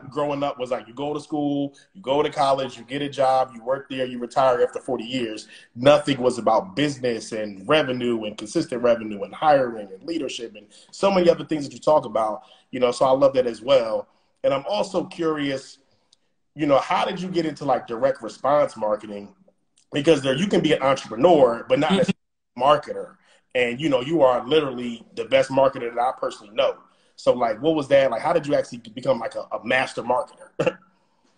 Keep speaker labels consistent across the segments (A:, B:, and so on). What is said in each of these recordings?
A: growing up was like you go to school, you go to college, you get a job, you work there, you retire after 40 years. Nothing was about business and revenue and consistent revenue and hiring and leadership and so many other things that you talk about, so I love that as well. And I'm also curious, how did you get into like direct response marketing? Because there you can be an entrepreneur, but not necessarily a marketer. And, you are literally the best marketer that I personally know. So, like, what was that? Like, how did you actually become, like, a master marketer?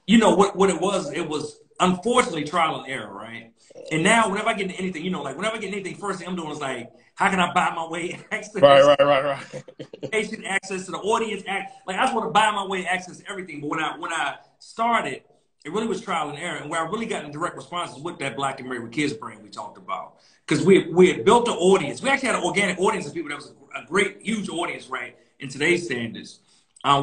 B: What it was unfortunately trial and error, right? And now, whenever I get into anything, whenever I get into anything, first thing I'm doing is, like, how can I buy my way access?
A: Right.
B: Patient access to the audience. Like, I just want to buy my way access to everything. But when I started, it really was trial and error. And where I really got in direct responses with that Black and Married with Kids brand we talked about. Because we had built an audience. We actually had an organic audience of people that was a great, huge audience, right? In today's standards.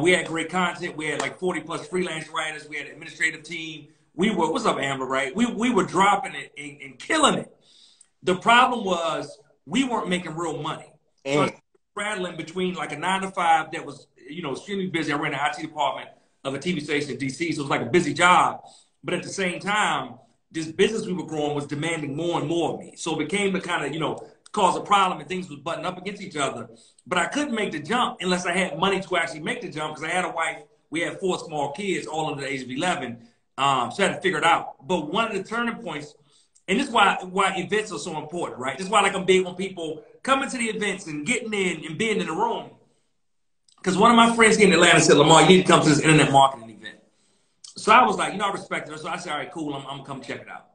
B: We had great content. We had like 40 plus freelance writers. We had an administrative team. What's up, Amber, right? We were dropping it and killing it. The problem was we weren't making real money. So I was rattling between like a 9 to 5 that was, extremely busy. I ran the IT department of a TV station in DC. So it was like a busy job. But at the same time, this business we were growing was demanding more and more of me. So it became the kind of, cause a problem and things was butting up against each other. But I couldn't make the jump unless I had money to actually make the jump because I had a wife. We had 4 small kids, all under the age of 11. So I had to figure it out. But one of the turning points, and this is why events are so important, right? This is why like I'm big on people coming to the events and getting in and being in the room. Because one of my friends here in Atlanta said, Lamar, you need to come to this internet marketing event. So I was like, I respected her. So I said, all right, cool, I'm going to come check it out.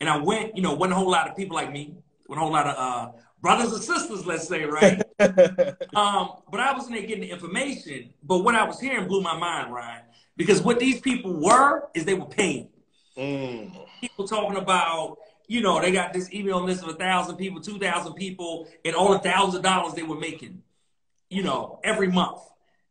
B: And I went, wasn't a whole lot of people like me, wasn't a whole lot of brothers and sisters, let's say, right? But I was in there getting the information. But what I was hearing blew my mind, Ryan. Because what these people were is they were paid. People talking about, they got this email list of 1,000 people, 2,000 people, and all $1,000 they were making, every month.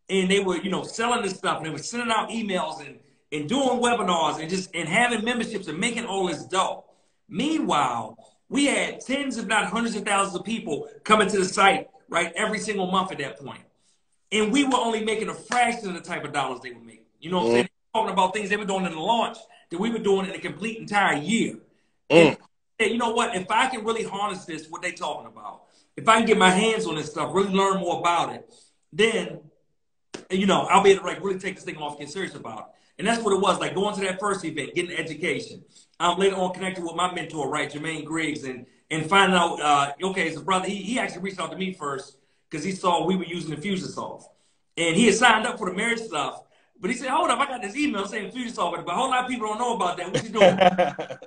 B: And they were, selling this stuff. And they were sending out emails and doing webinars and having memberships and making all this dough. Meanwhile, we had tens, if not hundreds of thousands of people coming to the site, right, every single month at that point. And we were only making a fraction of the type of dollars they were making. You know what I'm saying? Talking about things they were doing in the launch that we were doing in a complete entire year. And you know what? If I can really harness this, what they talking about, if I can get my hands on this stuff, really learn more about it, then, I'll be able to really take this thing off, get serious about it. And that's what it was, like going to that first event, getting education. Later on connected with my mentor, right, Jermaine Griggs, and finding out, okay, his brother, he actually reached out to me first because he saw we were using Infusionsoft. And he had signed up for the marriage stuff. But he said, hold up, I got this email saying Infusionsoft, but a whole lot of people don't know about that. What you doing?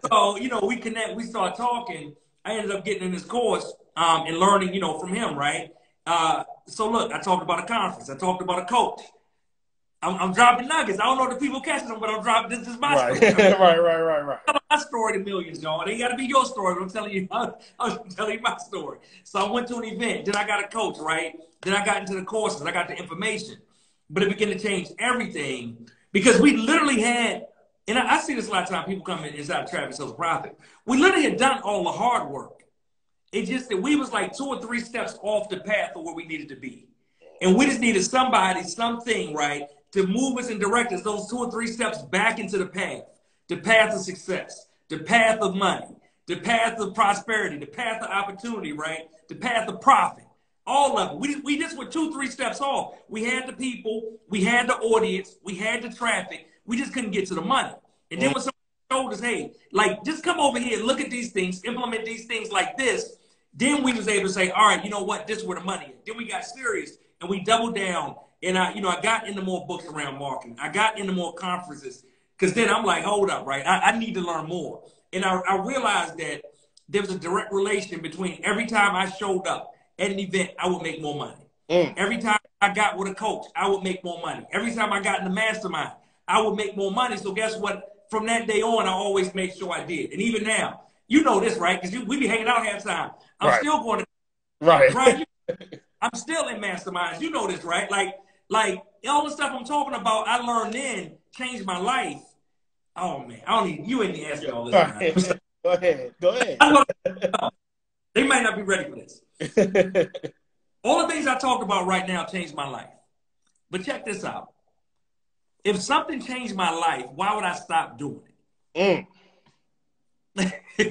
B: So, we connect, we start talking. I ended up getting in this course and learning, from him, right? So look, I talked about a conference. I talked about a coach. I'm dropping nuggets. I don't know if the people catching them, but I'm dropping. This is my story.
A: Right.
B: I'm telling my story to millions, y'all. It ain't got to be your story, but I'm telling you my story. So I went to an event. Then I got a coach, right? Then I got into the courses. I got the information. But it began to change everything because we literally had, and I see this a lot of times, people come inside of Travis Hill's Profit. We literally had done all the hard work. It's just that we was like 2 or 3 steps off the path of where we needed to be. And we just needed somebody, something, right, to move us and direct us those 2 or 3 steps back into the path of success, the path of money, the path of prosperity, the path of opportunity, right? The path of profit, all of it. We just were 2, 3 steps off. We had the people, we had the audience, we had the traffic. We just couldn't get to the money. And then when somebody told us, hey, like, just come over here, look at these things, implement these things like this, then we was able to say, all right, you know what? This is where the money is. Then we got serious and we doubled down. And I got into more books around marketing. I got into more conferences because then I'm like, hold up, right? I need to learn more. And I realized that there was a direct relation between every time I showed up at an event, I would make more money. Every time I got with a coach, I would make more money. Every time I got in the mastermind, I would make more money. So guess what? From that day on, I always made sure I did. And even now, you know this, right? Because we be hanging out half the time. I'm still going to right. I'm still in masterminds. You know this, right? Like all the stuff I'm talking about, I learned then changed my life. Oh man, I don't even, you ain't even asking all this.
A: Go ahead.
B: They might not be ready for this. All the things I talk about right now changed my life. But check this out. If something changed my life, why would I stop doing it?
A: Mm.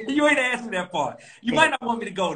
B: You ain't asked me that part. You might not want me to go